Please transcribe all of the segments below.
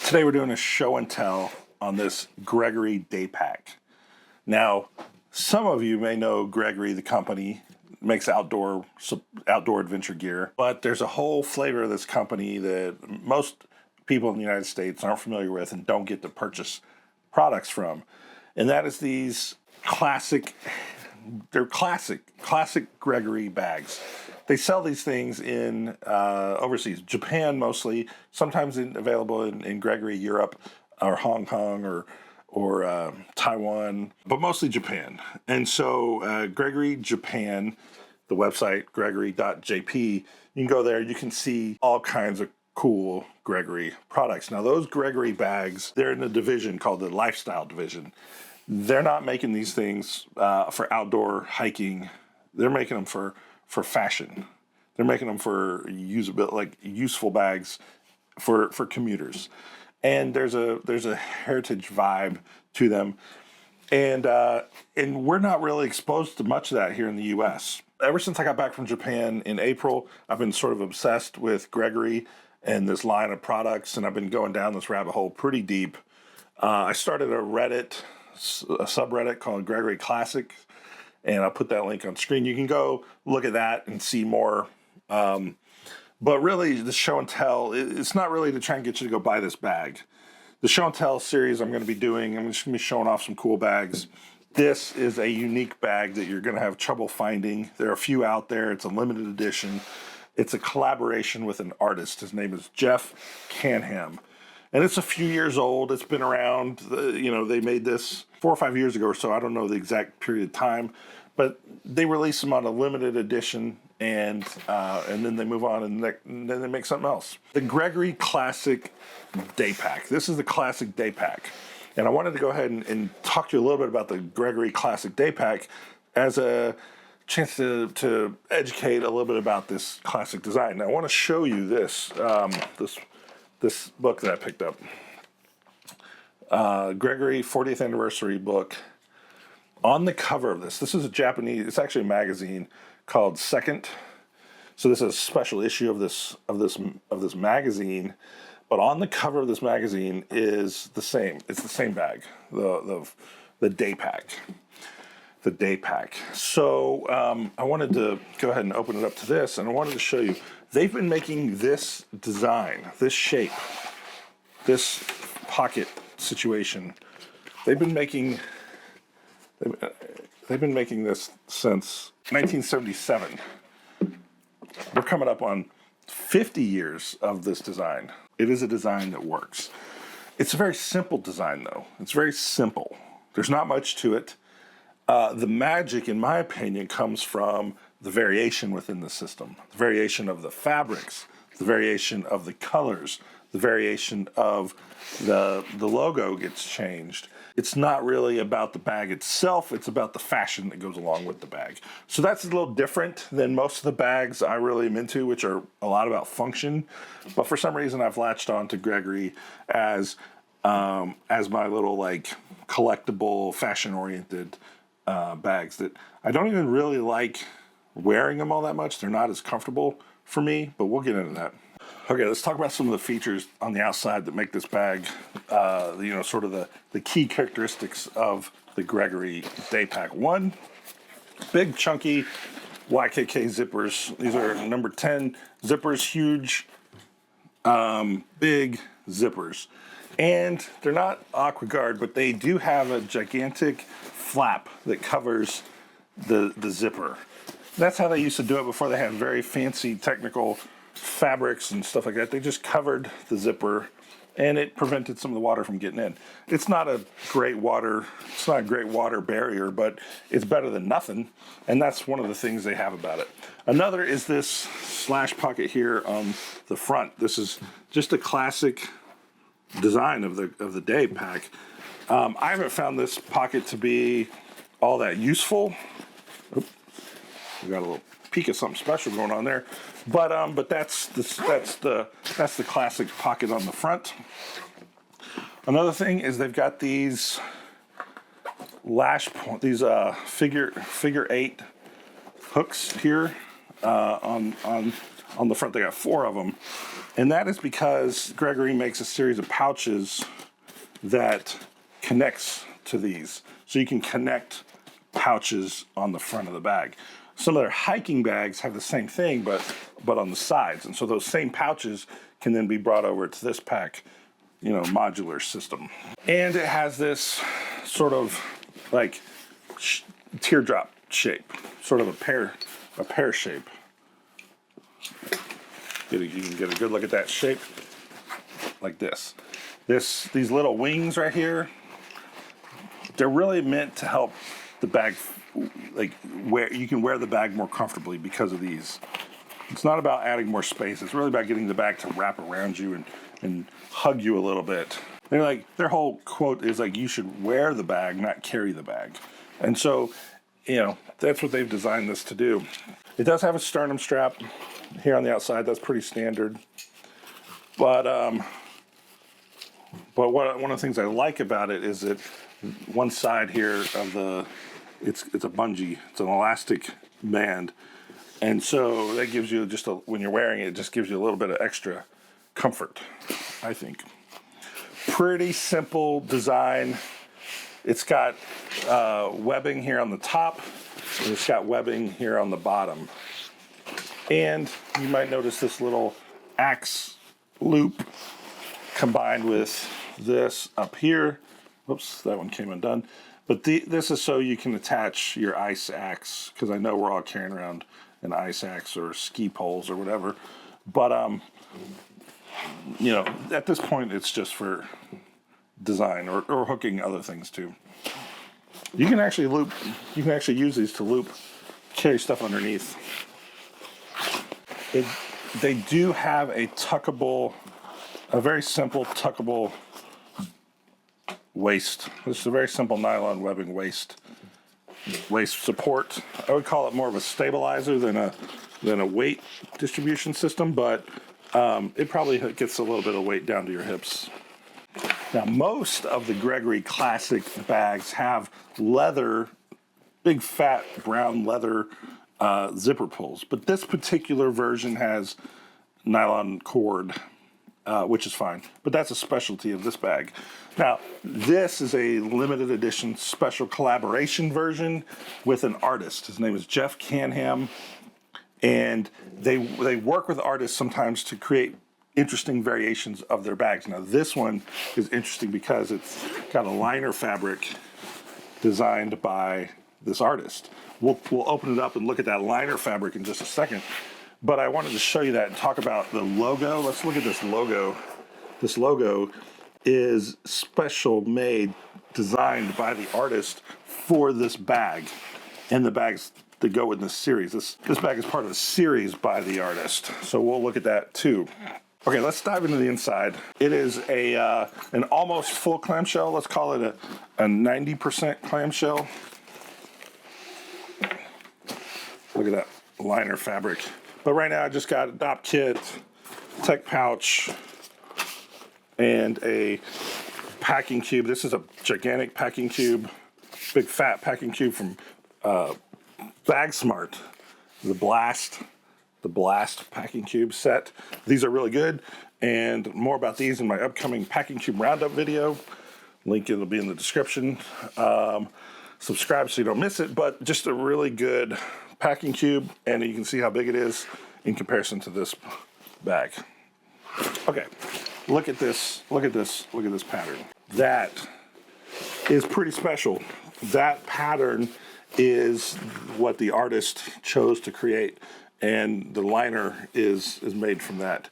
Today we're doing a show and tell on this Gregory Day Pack. Now, some of you may know Gregory, the company, makes outdoor adventure gear, but there's a whole flavor of this company that most people in the United States aren't familiar with and don't get to purchase products from. And that is these classic Gregory bags. They sell these things in overseas, Japan mostly, sometimes available in Gregory Europe or Hong Kong or Taiwan, but mostly Japan. And so Gregory Japan, the website gregory.jp, you can go there, you can see all kinds of cool Gregory products. Now those Gregory bags, they're in a division called the Lifestyle Division. They're not making these things for outdoor hiking. They're making them for fashion. They're making them for usability, like useful bags for commuters. And there's a heritage vibe to them. And we're not really exposed to much of that here in the U.S. Ever since I got back from Japan in April, I've been sort of obsessed with Gregory and this line of products, and I've been going down this rabbit hole pretty deep. I started a subreddit called Gregory Classic, and I'll put that link on screen. You can go look at that and see more. But really, the show and tell, it's not really to try and get you to go buy this bag. The show and tell series I'm just going to be showing off some cool bags. This is a unique bag that you're going to have trouble finding. There are a few out there. It's a limited edition. It's a collaboration with an artist. His name is Jeff Canham. And it's a few years old. It's been around. They made this 4 or 5 years ago or so. I don't know the exact period of time. But they release them on a limited edition, and then they move on, and then they make something else. The Gregory Classic Day Pack. This is the Classic Day Pack. And I wanted to go ahead and talk to you a little bit about the Gregory Classic Day Pack as a chance to educate a little bit about this classic design. Now, I want to show you this book that I picked up. Gregory 40th Anniversary book. On the cover of this is a Japanese, it's actually a magazine called Second. So this is a special issue of this magazine. But on the cover of this magazine is the same. It's the same bag, the Day Pack. The Day Pack. So I wanted to go ahead and open it up to this, and I wanted to show you. They've been making this design, this shape, this pocket situation. They've been making this since 1977. We're coming up on 50 years of this design. It is a design that works. It's a very simple design, though. It's very simple. There's not much to it. The magic, in my opinion, comes from the variation within the system, the variation of the fabrics, the variation of the colors, the variation of the logo gets changed. It's not really about the bag itself, it's about the fashion that goes along with the bag. So that's a little different than most of the bags I really am into, which are a lot about function. But for some reason I've latched on to Gregory as my little collectible, fashion-oriented bags that I don't even really like wearing them all that much. They're not as comfortable for me, but we'll get into that. Okay, let's talk about some of the features on the outside that make this bag, sort of the key characteristics of the Gregory Day Pack. One, big chunky YKK zippers. These are number 10 zippers, huge, big zippers. And they're not aqua guard, but they do have a gigantic flap that covers the zipper. That's how they used to do it before they had very fancy technical fabrics and stuff like that. They just covered the zipper, and it prevented some of the water from getting in. It's not a great water barrier, but it's better than nothing, and that's one of the things they have about it. Another is this slash pocket here on the front. This is just a classic design of the Day Pack. I haven't found this pocket to be all that useful. Oops. We got a little peek of something special going on there, but that's the classic pocket on the front. Another thing is they've got these figure 8 hooks here on the front. They got 4 of them, And that is because Gregory makes a series of pouches that connects to these. So you can connect pouches on the front of the bag. Some of their hiking bags have the same thing, but on the sides. And so those same pouches can then be brought over to this pack, modular system. And it has this sort of like teardrop shape, sort of a pear shape. You can get a good look at that shape, like this. These little wings right here, they're really meant to help the bag, like you can wear the bag more comfortably because of these. It's not about adding more space. It's really about getting the bag to wrap around you and hug you a little bit. Their whole quote is like, you should wear the bag, not carry the bag. And so, that's what they've designed this to do. It does have a sternum strap here on the outside. That's pretty standard. But one of the things I like about it is that one side here of it's a bungee. It's an elastic band. And so that gives you when you're wearing it, it just gives you a little bit of extra comfort, I think. Pretty simple design. It's got webbing here on the top, and it's got webbing here on the bottom. And you might notice this little axe loop combined with this up here. Whoops, that one came undone. But this is so you can attach your ice axe, because I know we're all carrying around an ice axe or ski poles or whatever. But at this point, it's just for design or hooking other things too. You can actually use these to carry stuff underneath. They do have a very simple tuckable waist. This is a very simple nylon webbing waist support. I would call it more of a stabilizer than a weight distribution system, but it probably gets a little bit of weight down to your hips. Now, most of the Gregory Classic bags have leather, big fat brown leather zipper pulls, but this particular version has nylon cord, which is fine, but that's a specialty of this bag. Now, this is a limited edition special collaboration version with an artist. His name is Jeff Canham, and they work with artists sometimes to create interesting variations of their bags. Now, this one is interesting because it's got a liner fabric designed by this artist. We'll open it up and look at that liner fabric in just a second. But I wanted to show you that and talk about the logo. Let's look at this logo. This logo is special made, designed by the artist for this bag and the bags that go in this series. This bag is part of a series by the artist. So we'll look at that too. Okay, let's dive into the inside. It is an almost full clamshell. Let's call it a 90% clamshell. Look at that liner fabric. But right now I just got a DOP kit, tech pouch, and a packing cube. This is a gigantic packing cube, big fat packing cube from Bag Smart, the Blast packing cube set. These are really good, and more about these in my upcoming packing cube roundup video. Link it'll be in the description. Subscribe so you don't miss it, but just a really good packing cube, and you can see how big it is in comparison to this bag. Okay, look at this pattern. That is pretty special. That pattern is what the artist chose to create, and the liner is made from that.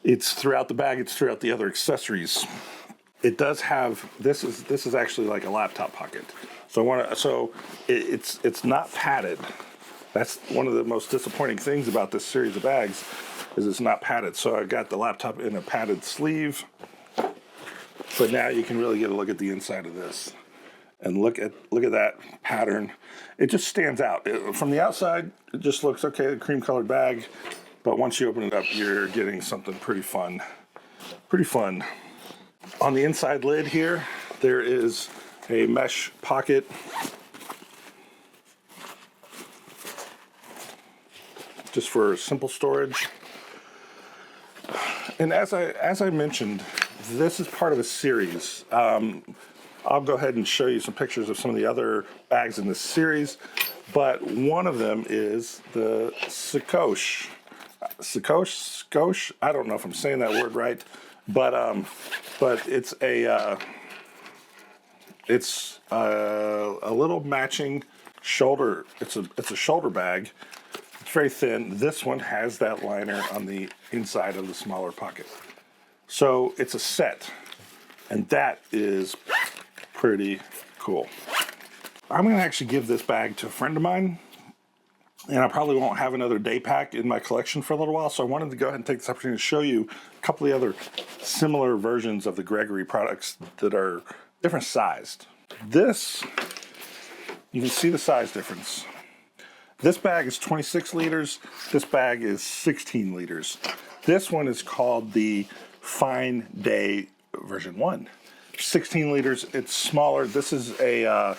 It's throughout the bag, it's throughout the other accessories. It does have, this is actually like a laptop pocket. So it's not padded. That's one of the most disappointing things about this series of bags, is it's not padded. So I got the laptop in a padded sleeve, but now you can really get a look at the inside of this. And look at that pattern. It just stands out. From the outside, it just looks okay, a cream colored bag. But once you open it up, you're getting something pretty fun. Pretty fun. On the inside lid here, there is a mesh pocket. Just for simple storage. And as I mentioned, this is part of a series. I'll go ahead and show you some pictures of some of the other bags in this series, but one of them is the Sacoche. Sacoche. I don't know if I'm saying that word right, but it's a little matching shoulder. It's a shoulder bag. It's very thin. This one has that liner on the inside of the smaller pocket. So it's a set, and that is pretty cool. I'm going to actually give this bag to a friend of mine, and I probably won't have another day pack in my collection for a little while, so I wanted to go ahead and take this opportunity to show you a couple of the other similar versions of the Gregory products that are different sized. This, you can see the size difference. This bag is 26 liters. This bag is 16 liters. This one is called the Fine Day version 1. 16 liters, it's smaller. This is a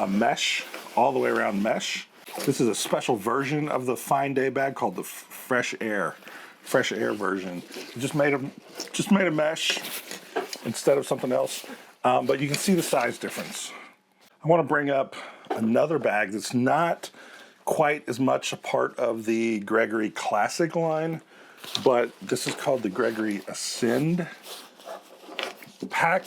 mesh, all the way around mesh. This is a special version of the Fine Day bag called the Fresh Air version. Just made a mesh instead of something else, but you can see the size difference. I want to bring up another bag that's not quite as much a part of the Gregory Classic line, but this is called the Gregory Ascend pack,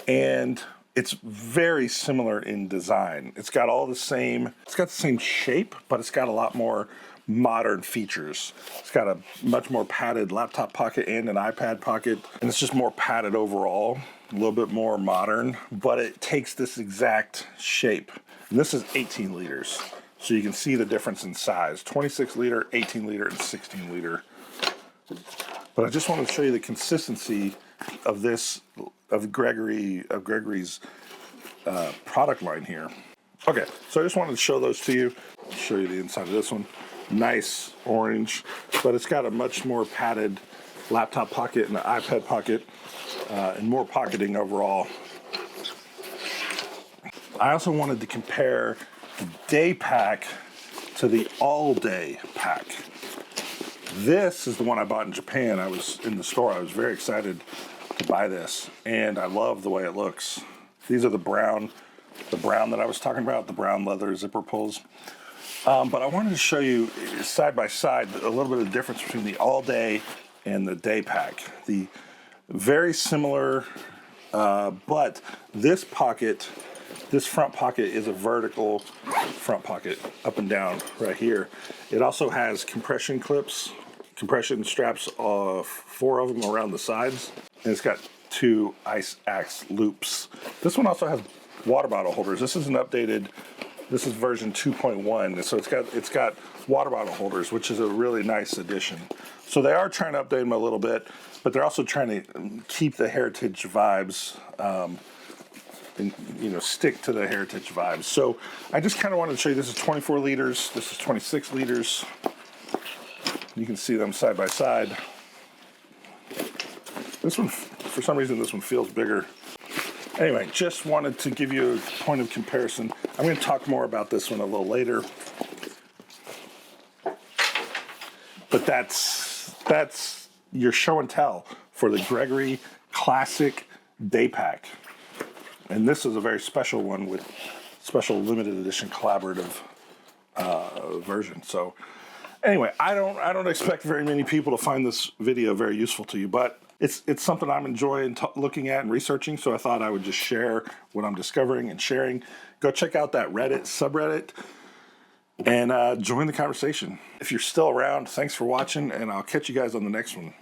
and it's very similar in design. It's got the same shape, but it's got a lot more modern features. It's got a much more padded laptop pocket and an iPad pocket, and it's just more padded overall, a little bit more modern, but it takes this exact shape. And this is 18 liters. So you can see the difference in size, 26 liter, 18 liter, and 16 liter. But I just want to show you the consistency of Gregory's product line here. Okay, so I just wanted to show those to you. I'll show you the inside of this one. Nice orange, but it's got a much more padded laptop pocket and an iPad pocket, and more pocketing overall. I also wanted to compare the day pack to the all day pack. This is the one I bought in Japan. I was in the store. I was very excited to buy this, and I love the way it looks. These are the brown that I was talking about, the brown leather zipper pulls. But I wanted to show you side by side a little bit of the difference between the all day and the day pack. The very similar, but this front pocket is a vertical front pocket up and down right here. It also has compression straps, 4 of them around the sides, and it's got 2 ice axe loops. This one also has water bottle holders. This is version 2.1, so it's got water bottle holders, which is a really nice addition. So they are trying to update them a little bit, but they're also trying to keep the heritage vibes, and stick to the heritage vibes. So I just kind of wanted to show you, this is 24 liters, this is 26 liters. You can see them side by side. This one, for some reason, this one feels bigger. Anyway, just wanted to give you a point of comparison. I'm going to talk more about this one a little later. But that's your show and tell for the Gregory Classic Day Pack. And this is a very special one with special limited edition collaborative version. So anyway, I don't expect very many people to find this video very useful to you, but it's something I'm enjoying looking at and researching, so I thought I would just share what I'm discovering and sharing. Go check out that Reddit subreddit and join the conversation. If you're still around, thanks for watching, and I'll catch you guys on the next one.